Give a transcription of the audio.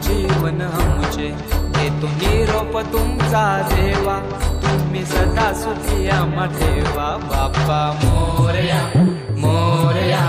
जीवन आमचे घेतो निरोप तुमचा देवा तुम्ही सदा सुखी आम्हा ठेवा बाप्पा मोरया मोरया